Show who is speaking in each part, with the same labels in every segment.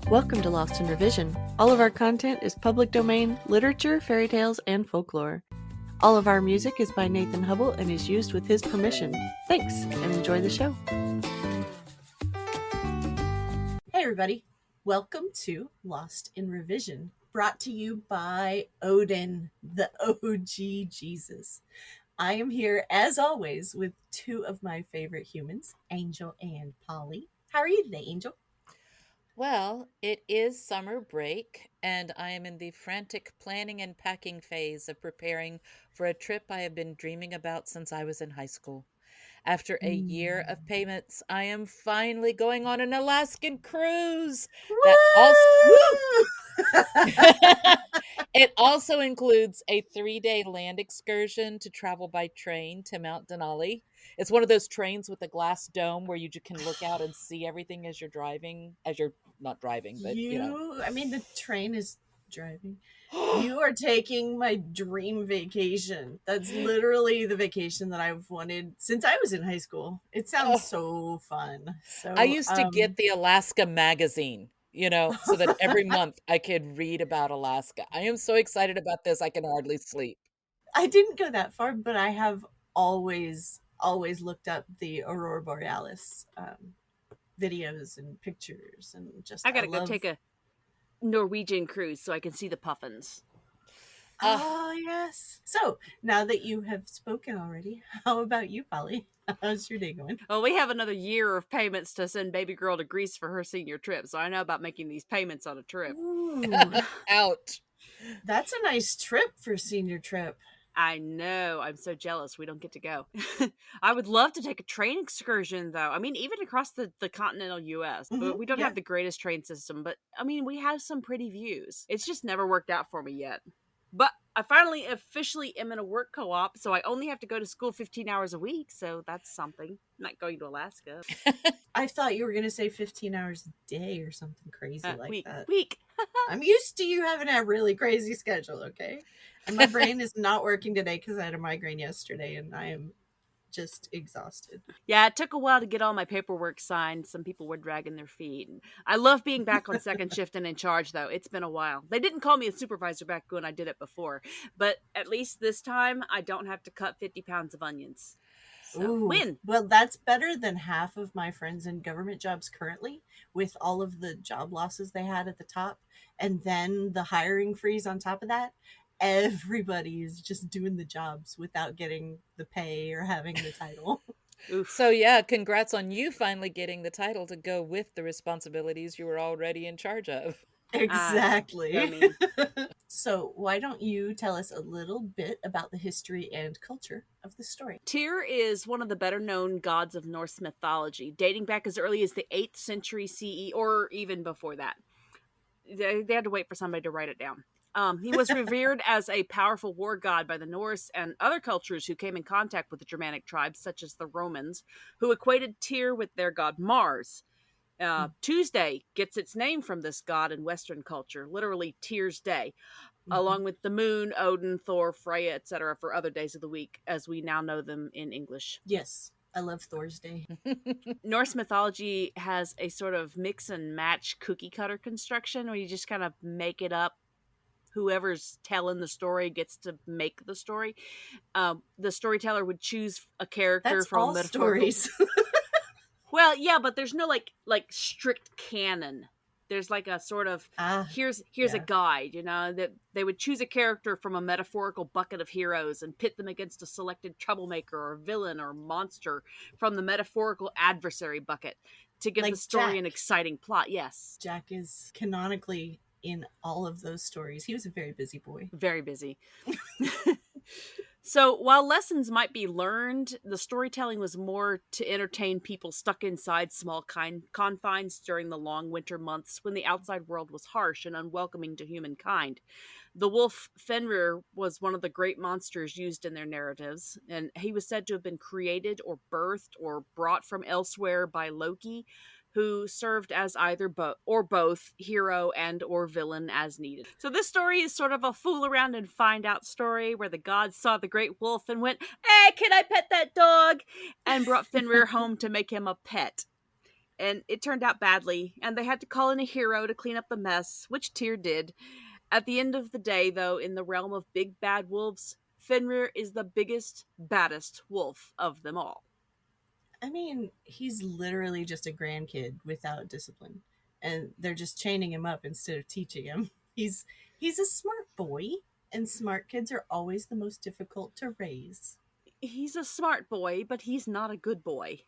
Speaker 1: Welcome to Lost in Revision. All of our content is public domain, literature, fairy tales, and folklore. All of our music is by Nathan Hubble and is used with his permission. Thanks, and enjoy the show. Hey everybody, welcome to Lost in Revision, brought to you by Odin, the OG Jesus. I am here, as always, with two of my favorite humans, Angel and Polly. How are you today, Angel?
Speaker 2: Well, it is summer break, and I am in the frantic planning and packing phase of preparing for a trip I have been dreaming about since I was in high school. After a year of payments, I am finally going on an Alaskan cruise. That also
Speaker 1: Woo!
Speaker 2: It also includes a 3-day land excursion to travel by train to Mount Denali. It's one of those trains with a glass dome where you can look out and see everything as you're driving, as you're not driving, but
Speaker 1: The train is driving. You are taking my dream vacation. That's literally the vacation that I've wanted since I was in high school. It sounds
Speaker 2: Oh,
Speaker 1: so fun.
Speaker 2: I used to get the Alaska magazine, so that every month I could read about Alaska. I am so excited about this, I can hardly sleep.
Speaker 1: I didn't go that far, but I have always looked up the Aurora Borealis videos and pictures, and
Speaker 3: I
Speaker 1: I
Speaker 3: gotta go
Speaker 1: love.
Speaker 3: take a Norwegian cruise so I can see the puffins.
Speaker 1: Oh, yes. So now that you have spoken already, how about you, Polly? How's your day going?
Speaker 3: Well, we have another year of payments to send baby girl to Greece for her senior trip, so I know about making these payments on a trip.
Speaker 1: Ooh,
Speaker 2: Ouch.
Speaker 1: that's a nice trip for senior trip.
Speaker 3: I know. I'm so jealous we don't get to go. I would love to take a train excursion, though. I mean, even across the continental U.S. But we don't
Speaker 1: Yeah.
Speaker 3: have the greatest train system, but I mean, we have some pretty views. It's just never worked out for me yet. But I finally officially am in a work co-op, so I only have to go to school 15 hours a week, so that's something. I'm not going to Alaska.
Speaker 1: I thought you were going to say 15 hours a day or something crazy like
Speaker 3: Week.
Speaker 1: that.
Speaker 3: Week.
Speaker 1: I'm used to you having a really crazy schedule, okay? And my brain is not working today because I had a migraine yesterday and I am just exhausted.
Speaker 3: Yeah, it took a while to get all my paperwork signed. Some people were dragging their feet. I love being back on second shift and in charge, though. It's been a while. They didn't call me a supervisor back when I did it before, but at least this time I don't have to cut 50 pounds of onions. So,
Speaker 1: Ooh,
Speaker 3: win.
Speaker 1: well, that's better than half of my friends in government jobs currently, with all of the job losses they had at the top, and then the hiring freeze on top of that. Everybody is just doing the jobs without getting the pay or having the title.
Speaker 3: Oof.
Speaker 2: So yeah, congrats on you finally getting the title to go with the responsibilities you were already in charge of.
Speaker 1: Exactly.
Speaker 3: So mean.
Speaker 1: So, why don't you tell us a little bit about the history and culture of the story?
Speaker 3: Tyr is one of the better known gods of Norse mythology, dating back as early as the 8th century CE, or even before that. They had to wait for somebody to write it down. He was revered as a powerful war god by the Norse and other cultures who came in contact with the Germanic tribes, such as the Romans, who equated Tyr with their god Mars. Tuesday gets its name from this god in Western culture, literally Tyr's Day, along with the moon, Odin, Thor, Freya, etc., for other days of the week, as we now know them in English.
Speaker 1: Yes, I love Thor's Day.
Speaker 3: Norse mythology has a sort of mix and match cookie cutter construction where you just kind of make it up. Whoever's telling the story gets to make the story. The storyteller would choose a character
Speaker 1: That's
Speaker 3: from
Speaker 1: all
Speaker 3: metaphorical
Speaker 1: stories.
Speaker 3: Well, yeah, but there's no like strict canon. There's like a sort of here's
Speaker 1: yeah.
Speaker 3: a guide, that they would choose a character from a metaphorical bucket of heroes and pit them against a selected troublemaker or villain or monster from the metaphorical adversary bucket to give
Speaker 1: Like
Speaker 3: the story
Speaker 1: Jack.
Speaker 3: an exciting plot. Yes.
Speaker 1: Jack is canonically in all of those stories. He was a very busy boy.
Speaker 3: Very busy. So while lessons might be learned, the storytelling was more to entertain people stuck inside small confines during the long winter months when the outside world was harsh and unwelcoming to humankind. The wolf Fenrir was one of the great monsters used in their narratives, and he was said to have been created or birthed or brought from elsewhere by Loki, who served as either both hero and or villain as needed. So this story is sort of a fool around and find out story where the gods saw the great wolf and went, "Hey, can I pet that dog?" and brought Fenrir home to make him a pet. and it turned out badly, and they had to call in a hero to clean up the mess, which Tyr did. At the end of the day, though, in the realm of big bad wolves, Fenrir is the biggest, baddest wolf of them all.
Speaker 1: I mean, he's literally just a grandkid without discipline, and they're just chaining him up instead of teaching him. He's a smart boy, and smart kids are always the most difficult to raise.
Speaker 3: He's a smart boy, but he's not a good boy.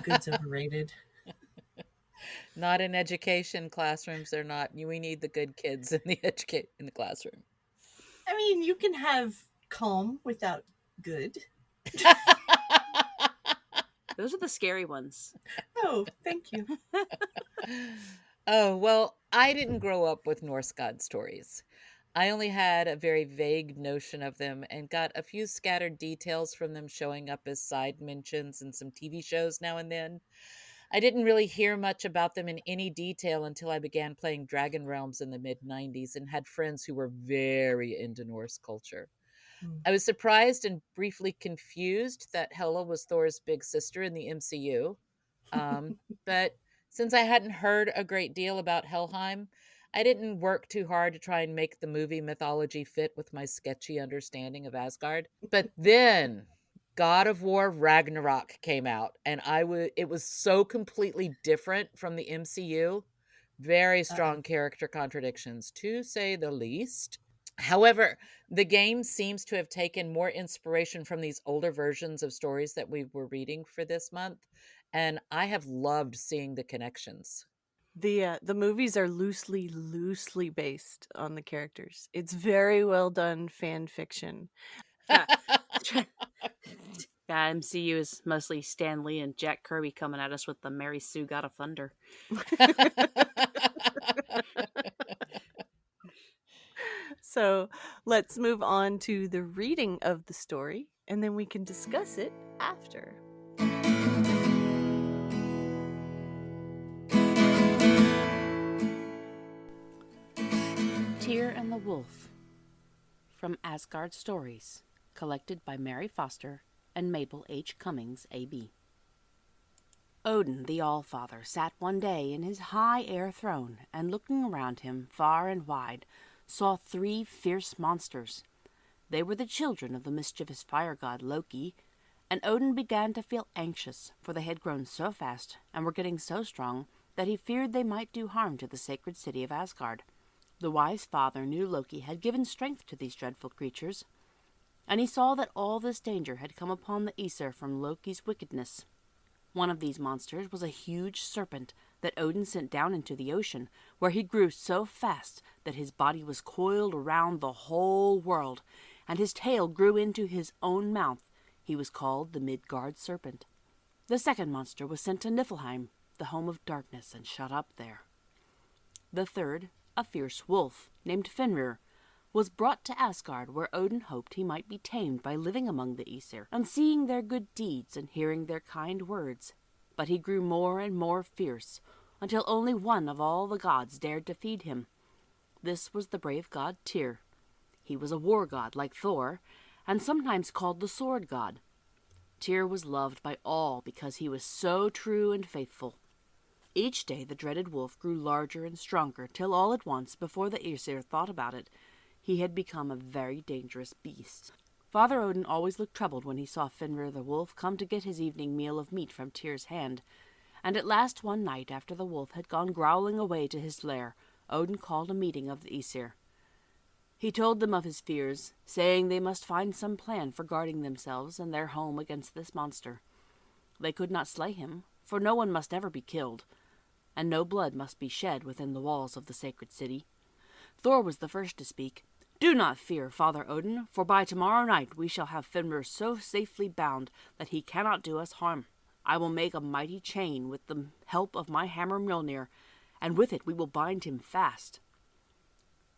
Speaker 1: Good's overrated.
Speaker 2: Not in education classrooms. They're not. We need the good kids in the classroom.
Speaker 1: I mean, you can have calm without good.
Speaker 3: Those are the scary ones.
Speaker 1: Oh, thank you.
Speaker 2: Oh, well, I didn't grow up with Norse god stories. I only had a very vague notion of them and got a few scattered details from them showing up as side mentions in some TV shows now and then. I didn't really hear much about them in any detail until I began playing Dragon Realms in the mid 90s and had friends who were very into Norse culture.
Speaker 1: Hmm.
Speaker 2: I was surprised and briefly confused that Hela was Thor's big sister in the MCU. But since I hadn't heard a great deal about Helheim, I didn't work too hard to try and make the movie mythology fit with my sketchy understanding of Asgard. But then God of War Ragnarok came out, and it was so completely different from the MCU. Very
Speaker 1: Uh-oh.
Speaker 2: strong character contradictions, to say the least. However, the game seems to have taken more inspiration from these older versions of stories that we were reading for this month, and I have loved seeing the connections.
Speaker 4: The movies are loosely based on the characters. It's very well done fan fiction.
Speaker 3: Yeah, MCU is mostly Stan Lee and Jack Kirby coming at us with the Mary Sue God of Thunder.
Speaker 4: So let's move on to the reading of the story, and then we can discuss it after.
Speaker 3: Tyr and the Wolf from Asgard Stories, collected by Mary Foster and Mabel H. Cummings, A.B. Odin, the All-Father, sat one day in his high air throne, and looking around him far and wide, saw 3 fierce monsters. They were the children of the mischievous fire god Loki, and Odin began to feel anxious, for they had grown so fast and were getting so strong that he feared they might do harm to the sacred city of Asgard. The wise father knew Loki had given strength to these dreadful creatures, and he saw that all this danger had come upon the Aesir from Loki's wickedness. One of these monsters was a huge serpent that Odin sent down into the ocean, where he grew so fast that his body was coiled around the whole world, and his tail grew into his own mouth. He was called the Midgard Serpent. The second monster was sent to Niflheim, the home of darkness, and shut up there. The third, a fierce wolf named Fenrir, was brought to Asgard, where Odin hoped he might be tamed by living among the Aesir and seeing their good deeds and hearing their kind words. But he grew more and more fierce, until only one of all the gods dared to feed him. This was the brave god Tyr. He was a war god like Thor, and sometimes called the sword god. Tyr was loved by all because he was so true and faithful. Each day the dreaded wolf grew larger and stronger, till all at once, before the Aesir thought about it, he had become a very dangerous beast. Father Odin always looked troubled when he saw Fenrir the wolf come to get his evening meal of meat from Tyr's hand, and at last one night, after the wolf had gone growling away to his lair, Odin called a meeting of the Aesir. He told them of his fears, saying they must find some plan for guarding themselves and their home against this monster. They could not slay him, for no one must ever be killed, and no blood must be shed within the walls of the sacred city. Thor was the first to speak. "Do not fear, Father Odin, for by tomorrow night we shall have Fenrir so safely bound that he cannot do us harm. I will make a mighty chain with the help of my hammer Mjolnir, and with it we will bind him fast."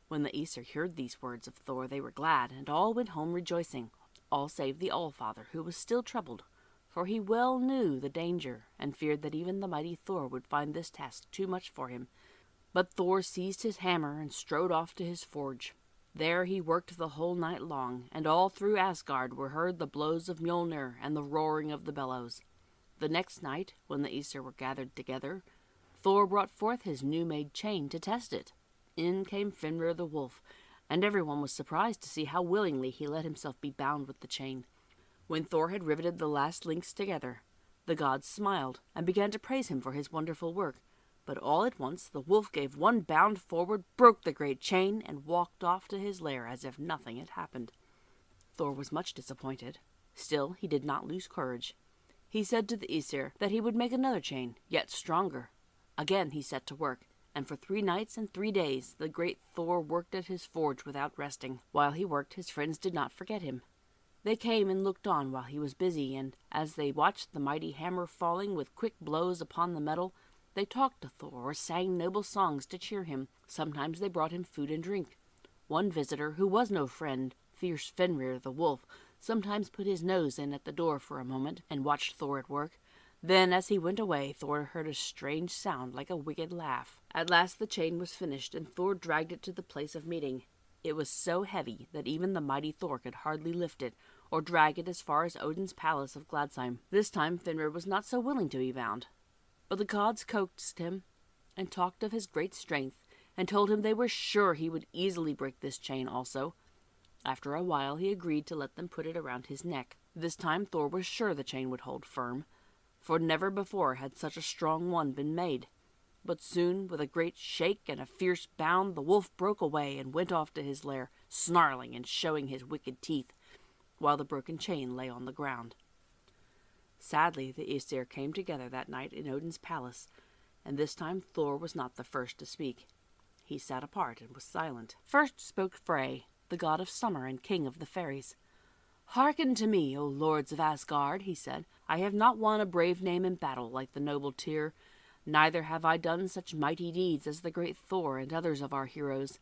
Speaker 3: When the Aesir heard these words of Thor, they were glad, and all went home rejoicing, all save the All-Father, who was still troubled, for he well knew the danger, and feared that even the mighty Thor would find this task too much for him. But Thor seized his hammer and strode off to his forge. There he worked the whole night long, and all through Asgard were heard the blows of Mjolnir and the roaring of the bellows. The next night, when the Aesir were gathered together, Thor brought forth his new-made chain to test it. In came Fenrir the wolf, and everyone was surprised to see how willingly he let himself be bound with the chain. When Thor had riveted the last links together, the gods smiled and began to praise him for his wonderful work. But all at once the wolf gave one bound forward, broke the great chain, and walked off to his lair as if nothing had happened. Thor was much disappointed. Still, he did not lose courage. He said to the Aesir that he would make another chain, yet stronger. Again he set to work, and for 3 nights and 3 days the great Thor worked at his forge without resting. While he worked, his friends did not forget him. They came and looked on while he was busy, and as they watched the mighty hammer falling with quick blows upon the metal, they talked to Thor or sang noble songs to cheer him. Sometimes they brought him food and drink. One visitor, who was no friend, fierce Fenrir the wolf, sometimes put his nose in at the door for a moment and watched Thor at work. Then, as he went away, Thor heard a strange sound like a wicked laugh. At last the chain was finished, and Thor dragged it to the place of meeting. It was so heavy that even the mighty Thor could hardly lift it, or drag it as far as Odin's palace of Gladsheim. This time Fenrir was not so willing to be bound. But the gods coaxed him, and talked of his great strength, and told him they were sure he would easily break this chain also. After a while he agreed to let them put it around his neck. This time Thor was sure the chain would hold firm, for never before had such a strong one been made. But soon, with a great shake and a fierce bound, the wolf broke away and went off to his lair, snarling and showing his wicked teeth, while the broken chain lay on the ground. Sadly, the Aesir came together that night in Odin's palace, and this time Thor was not the first to speak. He sat apart and was silent. First spoke Frey, the god of summer and king of the fairies. "Hearken to me, O lords of Asgard," he said. "I have not won a brave name in battle like the noble Tyr, neither have I done such mighty deeds as the great Thor and others of our heroes.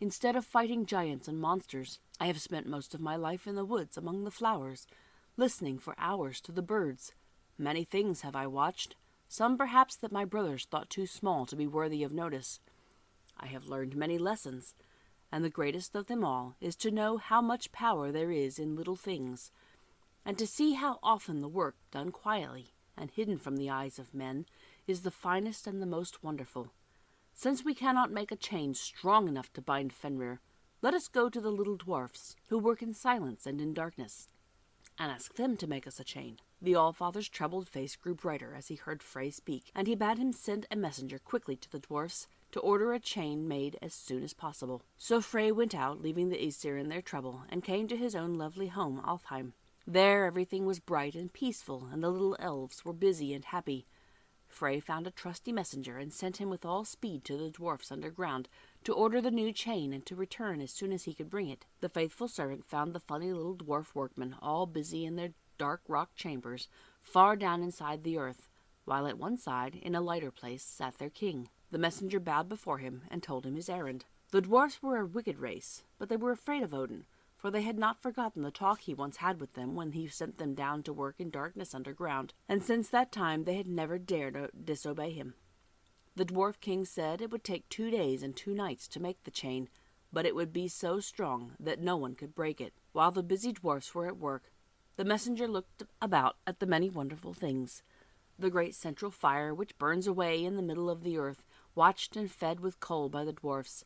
Speaker 3: Instead of fighting giants and monsters, I have spent most of my life in the woods among the flowers, listening for hours to the birds. Many things have I watched, some perhaps that my brothers thought too small to be worthy of notice. I have learned many lessons, and the greatest of them all is to know how much power there is in little things, and to see how often the work done quietly and hidden from the eyes of men is the finest and the most wonderful. Since we cannot make a chain strong enough to bind Fenrir, let us go to the little dwarfs, who work in silence and in darkness, and ask them to make us a chain." The Allfather's troubled face grew brighter as he heard Frey speak, and he bade him send a messenger quickly to the dwarfs to order a chain made as soon as possible. So Frey went out, leaving the Aesir in their trouble, and came to his own lovely home, Alfheim. There everything was bright and peaceful, and the little elves were busy and happy. Frey found a trusty messenger and sent him with all speed to the dwarfs underground to order the new chain and to return as soon as he could bring it. The faithful servant found the funny little dwarf workmen all busy in their dark rock chambers far down inside the earth, while at one side, in a lighter place, sat their king. The messenger bowed before him and told him his errand. The dwarfs were a wicked race, but they were afraid of Odin, for they had not forgotten the talk he once had with them when he sent them down to work in darkness underground, and since that time they had never dared disobey him. The dwarf king said it would take 2 days and 2 nights to make the chain, but it would be so strong that no one could break it. While the busy dwarfs were at work, the messenger looked about at the many wonderful things. The great central fire, which burns away in the middle of the earth, watched and fed with coal by the dwarfs.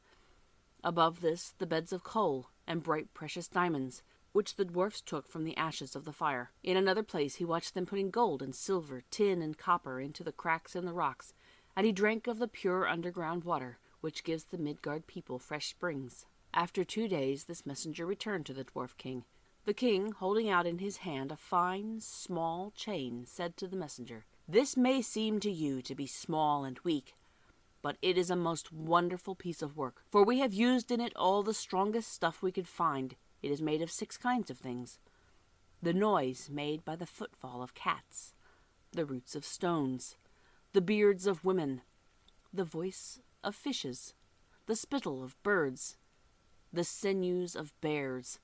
Speaker 3: Above this, the beds of coal and bright precious diamonds, which the dwarfs took from the ashes of the fire. In another place he watched them putting gold and silver, tin and copper into the cracks in the rocks, and he drank of the pure underground water, which gives the Midgard people fresh springs. After 2 days this messenger returned to the dwarf king. The king, holding out in his hand a fine, small chain, said to the messenger, "This may seem to you to be small and weak, but it is a most wonderful piece of work, for we have used in it all the strongest stuff we could find. It is made of 6 kinds of things: the noise made by the footfall of cats, the roots of stones, the beards of women, the voice of fishes, the spittle of birds, the sinews of bears.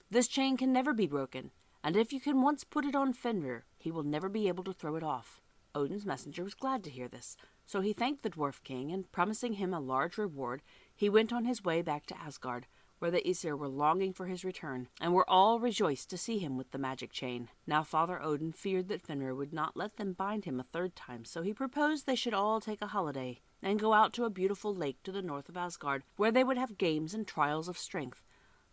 Speaker 3: This chain can never be broken, and if you can once put it on Fenrir, he will never be able to throw it off." Odin's messenger was glad to hear this, so he thanked the dwarf king, and promising him a large reward, he went on his way back to Asgard, where the Aesir were longing for his return, and were all rejoiced to see him with the magic chain. Now Father Odin feared that Fenrir would not let them bind him a third time, so he proposed they should all take a holiday and go out to a beautiful lake to the north of Asgard, where they would have games and trials of strength.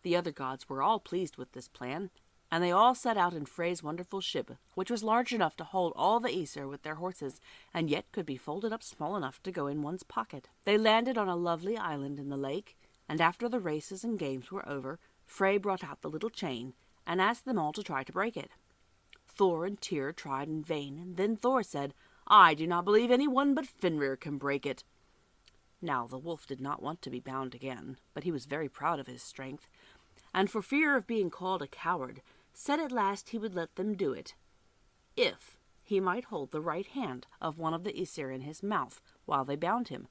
Speaker 3: The other gods were all pleased with this plan, and they all set out in Frey's wonderful ship, which was large enough to hold all the Aesir with their horses, and yet could be folded up small enough to go in one's pocket. They landed on a lovely island in the lake, and after the races and games were over, Frey brought out the little chain, and asked them all to try to break it. Thor and Tyr tried in vain, and then Thor said, "I do not believe any one but Fenrir can break it." Now the wolf did not want to be bound again, but he was very proud of his strength, and for fear of being called a coward, said at last he would let them do it, if he might hold the right hand of one of the Aesir in his mouth while they bound him,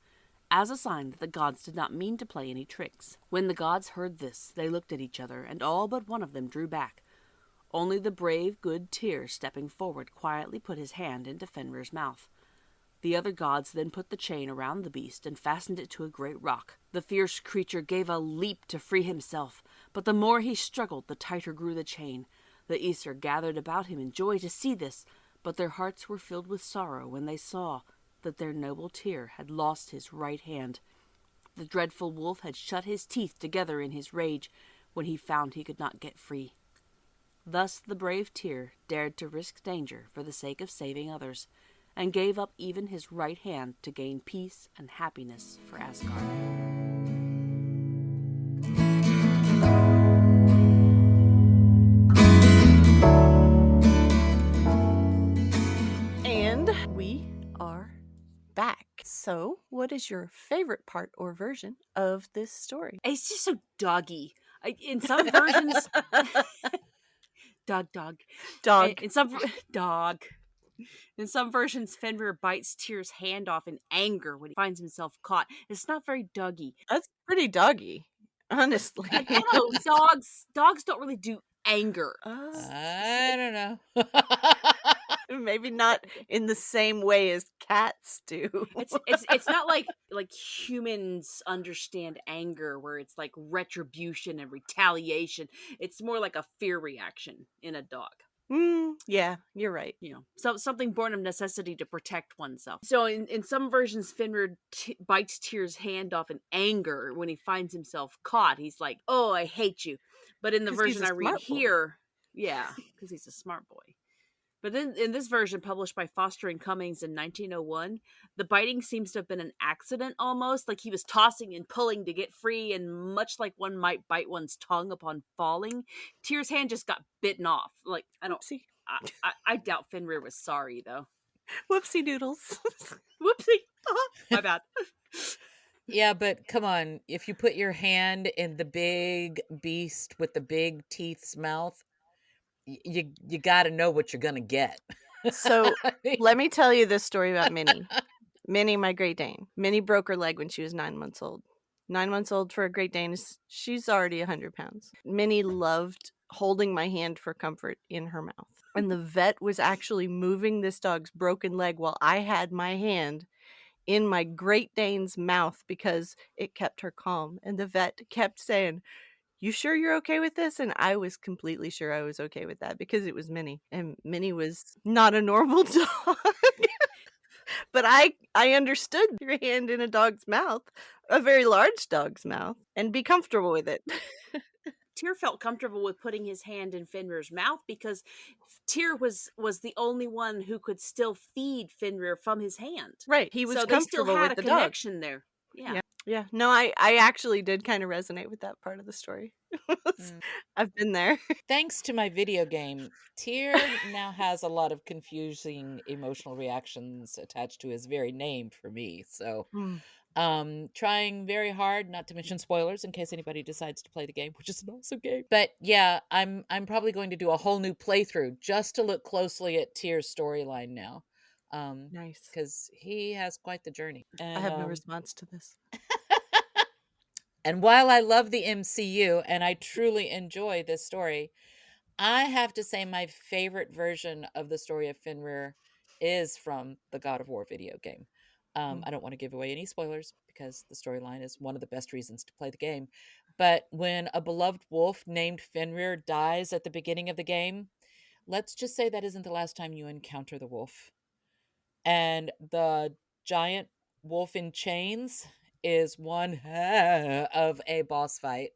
Speaker 3: as a sign that the gods did not mean to play any tricks. When the gods heard this, they looked at each other, and all but one of them drew back. Only the brave, good Tyr, stepping forward, quietly put his hand into Fenrir's mouth. The other gods then put the chain around the beast and fastened it to a great rock. The fierce creature gave a leap to free himself, but the more he struggled, the tighter grew the chain. The Aesir gathered about him in joy to see this, but their hearts were filled with sorrow when they saw that their noble Tyr had lost his right hand. The dreadful wolf had shut his teeth together in his rage when he found he could not get free. Thus the brave Tyr dared to risk danger for the sake of saving others, and gave up even his right hand to gain peace and happiness for Asgard.
Speaker 4: And we are back. So, what is your favorite part or version of this story?
Speaker 3: It's just so doggy. In some versions, dog.
Speaker 4: Dog.
Speaker 3: In some dog. In some versions, Fenrir bites Tyr's hand off in anger when he finds himself caught. It's not very doggy.
Speaker 4: That's pretty doggy, honestly.
Speaker 3: I don't know. Dogs don't really do anger.
Speaker 2: I don't know.
Speaker 4: Maybe not in the same way as cats do.
Speaker 3: It's not like humans understand anger, where it's like retribution and retaliation. It's more like a fear reaction in a dog.
Speaker 4: Yeah, you're right.
Speaker 3: You know, so something born of necessity to protect oneself. So in some versions, Fenrir bites Tyr's hand off in anger when he finds himself caught. He's like, "Oh, I hate you." But in the version I read here, yeah, because he's a smart boy. But then in this version, published by Foster and Cummings in 1901, the biting seems to have been an accident almost, like he was tossing and pulling to get free, and much like one might bite one's tongue upon falling, Tyr's hand just got bitten off. Like, I don't see. I doubt Fenrir was sorry, though.
Speaker 4: Whoopsie doodles.
Speaker 3: Whoopsie. My bad.
Speaker 2: Yeah, but come on. If you put your hand in the big beast with the big teeth's mouth, you got to know what you're going to get.
Speaker 4: So let me tell you this story about Minnie. Minnie, my Great Dane. Minnie broke her leg when she was 9 months old. 9 months old for a Great Dane, she's already 100 pounds. Minnie loved holding my hand for comfort in her mouth. And the vet was actually moving this dog's broken leg while I had my hand in my Great Dane's mouth because it kept her calm. And the vet kept saying, "You sure you're okay with this?" And I was completely sure I was okay with that because it was Minnie. And Minnie was not a normal dog. But I understood your hand in a dog's mouth, a very large dog's mouth, and be comfortable with it.
Speaker 3: Tyr felt comfortable with putting his hand in Fenrir's mouth because Tyr was the only one who could still feed Fenrir from his hand.
Speaker 4: Right. He was
Speaker 3: so
Speaker 4: comfortable
Speaker 3: they still had
Speaker 4: with
Speaker 3: a
Speaker 4: the
Speaker 3: connection
Speaker 4: dog.
Speaker 3: there. Yeah.
Speaker 4: Yeah. No, I actually did kind of resonate with that part of the story. I've been there.
Speaker 2: Thanks to my video game, Tyr now has a lot of confusing emotional reactions attached to his very name for me. So trying very hard not to mention spoilers in case anybody decides to play the game, which is an awesome game. But yeah, I'm probably going to do a whole new playthrough just to look closely at Tyr's storyline now.
Speaker 4: Nice.
Speaker 2: Because he has quite the journey. And,
Speaker 4: I have no response to this.
Speaker 2: And while I love the MCU and I truly enjoy this story, I have to say my favorite version of the story of Fenrir is from the God of War video game. I don't want to give away any spoilers because the storyline is one of the best reasons to play the game. But when a beloved wolf named Fenrir dies at the beginning of the game, let's just say that isn't the last time you encounter the wolf. And the giant wolf in chains is one of a boss fight.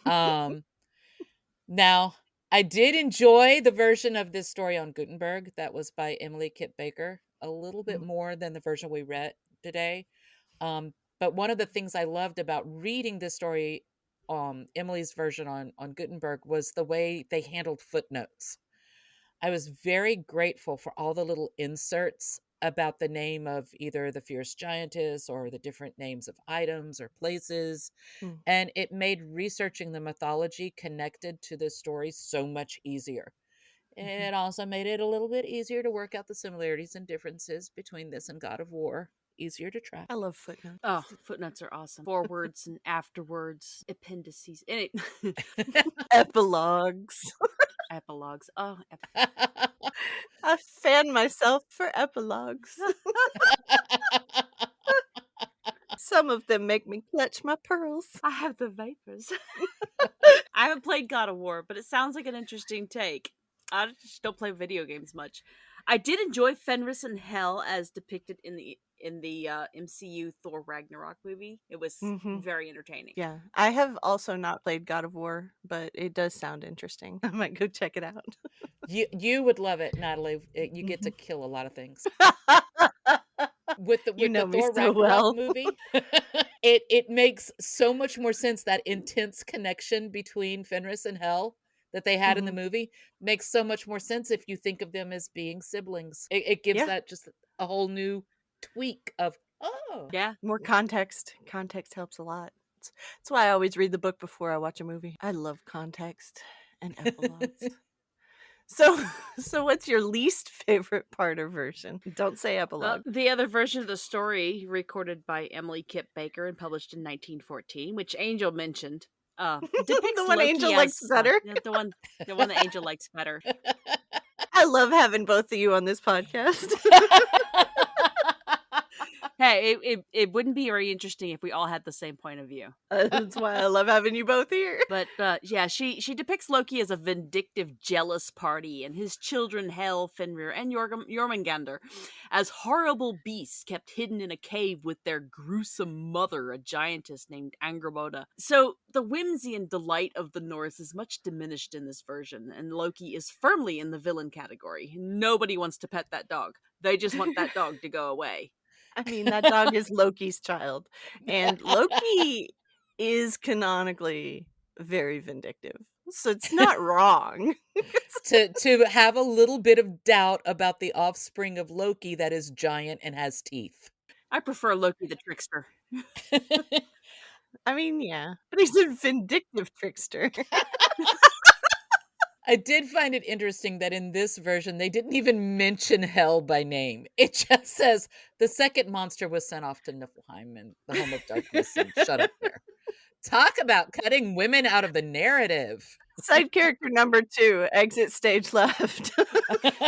Speaker 2: Now, I did enjoy the version of this story on Gutenberg that was by Emily Kip Baker a little bit more than the version we read today. But one of the things I loved about reading this story, Emily's version on Gutenberg, was the way they handled footnotes. I was very grateful for all the little inserts about the name of either the fierce giantess or the different names of items or places. And it made researching the mythology connected to the story so much easier. It also made it a little bit easier to work out the similarities and differences between this and God of War. Easier to track.
Speaker 4: I love footnotes.
Speaker 3: Oh, footnotes are awesome. Forwards and afterwards, appendices, and
Speaker 4: Epilogues.
Speaker 3: epilogues. Oh,
Speaker 4: I fan myself for epilogues. Some of them make me clutch my pearls.
Speaker 3: I have the vapors. I haven't played God of War, but it sounds like an interesting take. I just don't play video games much. I did enjoy Fenris and Hel as depicted in the MCU Thor Ragnarok movie. It was very entertaining.
Speaker 4: Yeah, I have also not played God of War, but it does sound interesting. I might go check it out.
Speaker 2: You would love it, Natalie. You get to kill a lot of things. With the Thor Ragnarok movie, it makes so much more sense. That intense connection between Fenris and Hel that they had in the movie makes so much more sense if you think of them as being siblings. It gives that just a whole new tweak of,
Speaker 4: more context. Context helps a lot. That's why I always read the book before I watch a movie. I love context and epilogues. So what's your least favorite part or version? Don't say epilogue.
Speaker 3: The other version of the story, recorded by Emily Kip Baker and published in 1914, which Angel mentioned, depicts
Speaker 4: the one
Speaker 3: Loki
Speaker 4: Angel
Speaker 3: as,
Speaker 4: likes better.
Speaker 3: The one that Angel likes better.
Speaker 4: I love having both of you on this podcast.
Speaker 3: Hey, it wouldn't be very interesting if we all had the same point of view.
Speaker 4: That's why I love having you both here.
Speaker 3: But yeah, she depicts Loki as a vindictive, jealous party, and his children Hel, Fenrir, and Jormungandr as horrible beasts kept hidden in a cave with their gruesome mother, a giantess named Angrboda. So the whimsy and delight of the Norse is much diminished in this version, and Loki is firmly in the villain category. Nobody wants to pet that dog. They just want that dog to go away.
Speaker 4: I mean, that dog is Loki's child. And Loki is canonically very vindictive. So it's not wrong.
Speaker 2: to have a little bit of doubt about the offspring of Loki that is giant and has teeth.
Speaker 3: I prefer Loki the trickster.
Speaker 4: I mean, yeah. But he's a vindictive trickster.
Speaker 2: I did find it interesting that in this version, they didn't even mention Hel by name. It just says the second monster was sent off to Niflheim and the home of darkness and shut up there. Talk about cutting women out of the narrative.
Speaker 4: Side character number 2, exit stage left.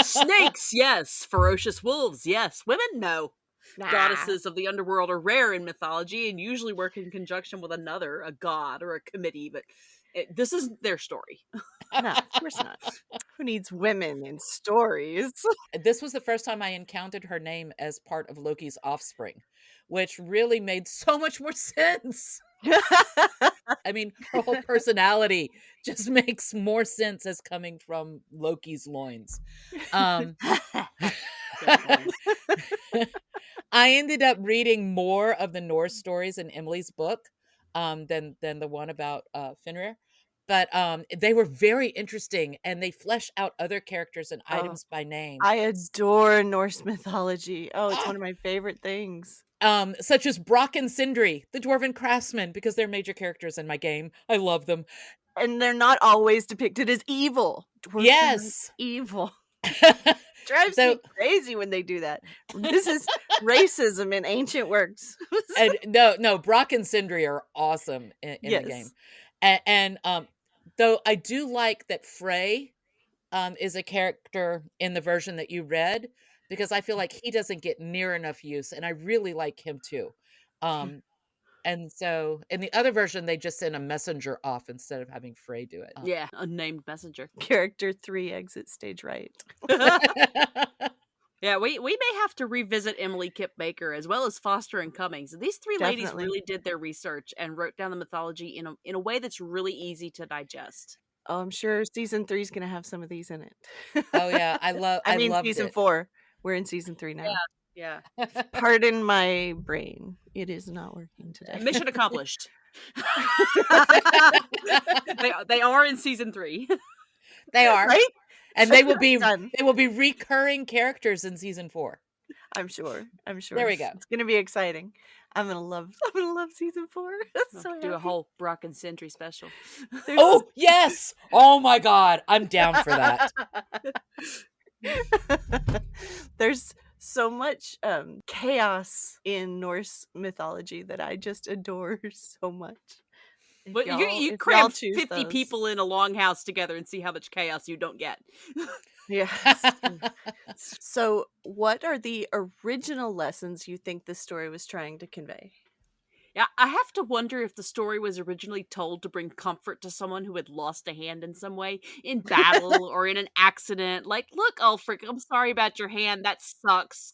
Speaker 3: Snakes, yes. Ferocious wolves, yes. Women, no. Nah. Goddesses of the underworld are rare in mythology and usually work in conjunction with another, a god or a committee, but this isn't their story.
Speaker 4: No, of course not. Who needs women in stories?
Speaker 2: This was the first time I encountered her name as part of Loki's offspring, which really made so much more sense. I mean, her whole personality just makes more sense as coming from Loki's loins. I ended up reading more of the Norse stories in Emily's book than the one about Fenrir. But they were very interesting, and they flesh out other characters and items by name.
Speaker 4: I adore Norse mythology. Oh, it's one of my favorite things.
Speaker 2: Such as Brock and Sindri, the Dwarven craftsmen, because they're major characters in my game. I love them.
Speaker 4: And they're not always depicted as evil. Dwarves
Speaker 2: yes.
Speaker 4: Evil. Drives me crazy when they do that. This is racism in ancient works.
Speaker 2: And no, Brock and Sindri are awesome in the game. And though I do like that Frey is a character in the version that you read, because I feel like he doesn't get near enough use, and I really like him too. And so in the other version, they just send a messenger off instead of having Frey do it.
Speaker 3: Yeah, unnamed messenger.
Speaker 4: Character 3 exit stage right.
Speaker 3: Yeah, we may have to revisit Emily Kip Baker as well as Foster and Cummings. These three ladies
Speaker 4: Definitely.
Speaker 3: really did their research and wrote down the mythology in a way that's really easy to digest.
Speaker 4: Oh, I'm sure season 3 is going to have some of these in it.
Speaker 2: Oh yeah, I loved
Speaker 4: season
Speaker 2: it.
Speaker 4: 4. We're in season 3 now.
Speaker 3: Yeah.
Speaker 4: Pardon my brain. It is not working today.
Speaker 3: Mission accomplished. they are in season 3.
Speaker 2: They are.
Speaker 4: Right?
Speaker 2: And they will be
Speaker 4: Done.
Speaker 2: they will be recurring characters in season 4.
Speaker 4: I'm sure.
Speaker 2: There we go.
Speaker 4: It's going to be exciting. I'm going to love season 4. That's so
Speaker 3: Do a
Speaker 4: happy.
Speaker 3: whole Brock and Sentry special.
Speaker 2: Oh, yes. Oh my God. I'm down for that.
Speaker 4: There's so much chaos in Norse mythology that I just adore so much.
Speaker 3: But you cram 50 people in a longhouse together and see how much chaos you don't get.
Speaker 4: Yes. So, what are the original lessons you think the story was trying to convey?
Speaker 3: Yeah, I have to wonder if the story was originally told to bring comfort to someone who had lost a hand in some way, in battle or in an accident. Like, look, Ulfric, I'm sorry about your hand. That sucks.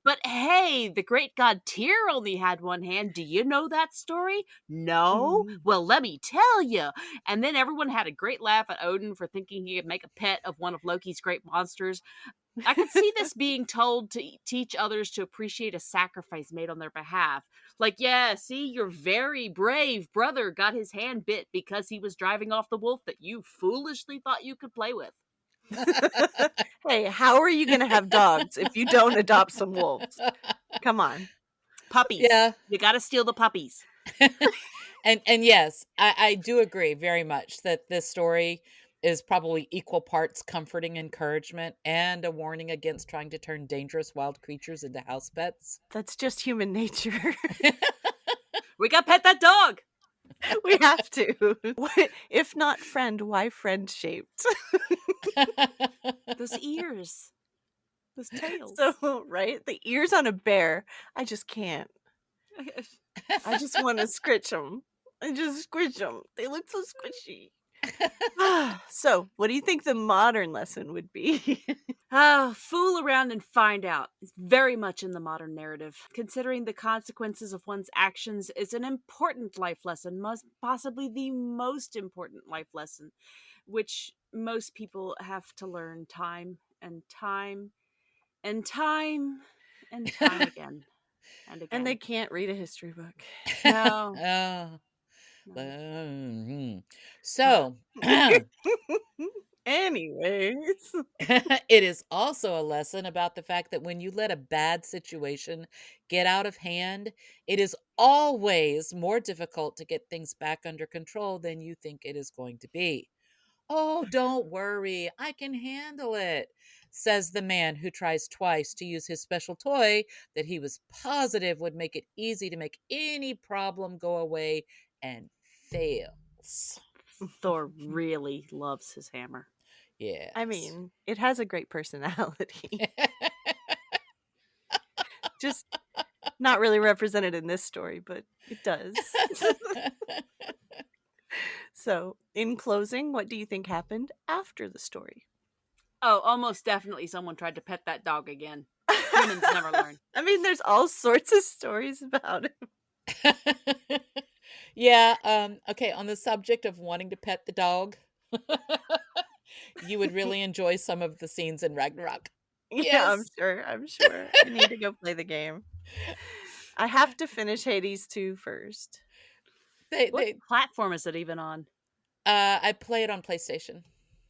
Speaker 3: But hey, the great god Tyr only had one hand. Do you know that story? No? Well, let me tell you. And then everyone had a great laugh at Odin for thinking he could make a pet of one of Loki's great monsters. I could see this being told to teach others to appreciate a sacrifice made on their behalf. Like, yeah, see, your very brave brother got his hand bit because he was driving off the wolf that you foolishly thought you could play with.
Speaker 4: Hey, how are you going to have dogs if you don't adopt some wolves? Come on.
Speaker 3: Puppies.
Speaker 2: Yeah.
Speaker 3: You got to steal the puppies.
Speaker 2: And yes, I do agree very much that this story is probably equal parts comforting encouragement and a warning against trying to turn dangerous wild creatures into house pets.
Speaker 4: That's just human nature.
Speaker 3: We got to pet that dog.
Speaker 4: We have to. If not friend, why friend shaped?
Speaker 3: Those ears. Those tails.
Speaker 4: So, right? The ears on a bear, I just can't. I just want to scritch them. I just squish them. They look so squishy. So, what do you think the modern lesson would be?
Speaker 3: Fool around and find out. It's very much in the modern narrative. Considering the consequences of one's actions is an important life lesson, possibly the most important life lesson, which most people have to learn time and time and time and time again and again.
Speaker 4: And they can't read a history book.
Speaker 3: No.
Speaker 2: Oh. So,
Speaker 4: anyways,
Speaker 2: it is also a lesson about the fact that when you let a bad situation get out of hand, it is always more difficult to get things back under control than you think it is going to be. Oh, don't worry, I can handle it, says the man who tries twice to use his special toy that he was positive would make it easy to make any problem go away and fails.
Speaker 3: Thor really loves his hammer.
Speaker 2: Yeah.
Speaker 4: I mean, it has a great personality. Just not really represented in this story, but it does. So, in closing, what do you think happened after the story?
Speaker 3: Oh, almost definitely someone tried to pet that dog again. Humans never learn.
Speaker 4: I mean, there's all sorts of stories about it.
Speaker 2: Yeah. Okay. On the subject of wanting to pet the dog, you would really enjoy some of the scenes in Ragnarok.
Speaker 4: Yeah,
Speaker 2: Yes.
Speaker 4: I'm sure. I need to go play the game. I have to finish Hades 2 first.
Speaker 3: What platform is it even on?
Speaker 2: I play it on PlayStation.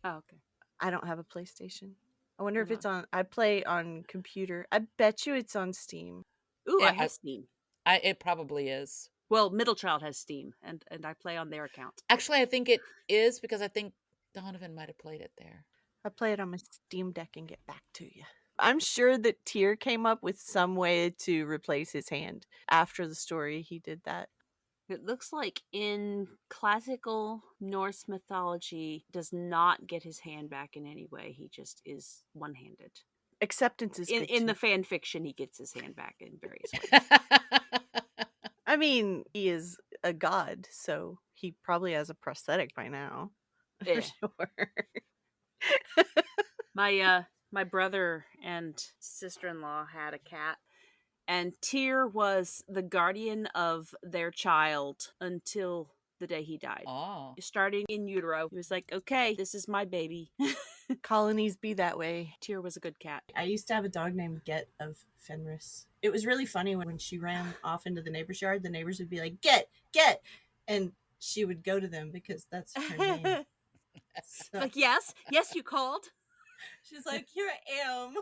Speaker 3: Oh, okay.
Speaker 4: I don't have a PlayStation. I wonder if it's on. I play on computer. I bet you it's on Steam.
Speaker 3: Ooh,
Speaker 2: Yeah,
Speaker 3: I have Steam.
Speaker 2: It probably is.
Speaker 3: Well, Middle Child has Steam, and I play on their account.
Speaker 2: Actually, I think it is because I think Donovan might have played it there.
Speaker 4: I play it on my Steam Deck and get back to you. I'm sure that Tyr came up with some way to replace his hand. After the story, he did that.
Speaker 3: It looks like in classical Norse mythology, does not get his hand back in any way. He just is one-handed.
Speaker 4: Acceptance is good
Speaker 3: In
Speaker 4: too.
Speaker 3: the fan fiction, he gets his hand back in various ways.
Speaker 4: I mean, he is a god, so he probably has a prosthetic by now.
Speaker 3: Yeah.
Speaker 4: For sure.
Speaker 3: My brother and sister-in-law had a cat, and Tyr was the guardian of their child until the day he died.
Speaker 2: Oh.
Speaker 3: Starting in utero, he was like, okay, this is my baby.
Speaker 4: Colonies be that way.
Speaker 3: Tyr was a good cat.
Speaker 1: I used to have a dog named Get of Fenris. It was really funny when she ran off into the neighbor's yard, the neighbors would be like, Get! And she would go to them because that's her name. So,
Speaker 3: Like, yes, you called.
Speaker 1: she's like, here I am.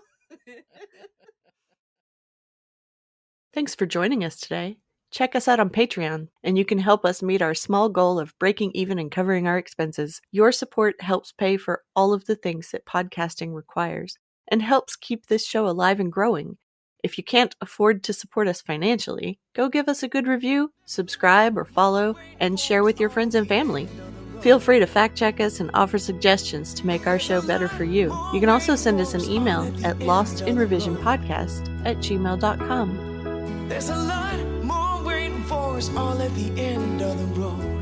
Speaker 4: Thanks for joining us today. Check us out on Patreon, and you can help us meet our small goal of breaking even and covering our expenses. Your support helps pay for all of the things that podcasting requires, and helps keep this show alive and growing. If you can't afford to support us financially, go give us a good review, subscribe or follow, and share with your friends and family. Feel free to fact check us and offer suggestions to make our show better for you. You can also send us an email at lostinrevisionpodcast@gmail.com.
Speaker 5: There's a lot more waiting for us all at the end of the road.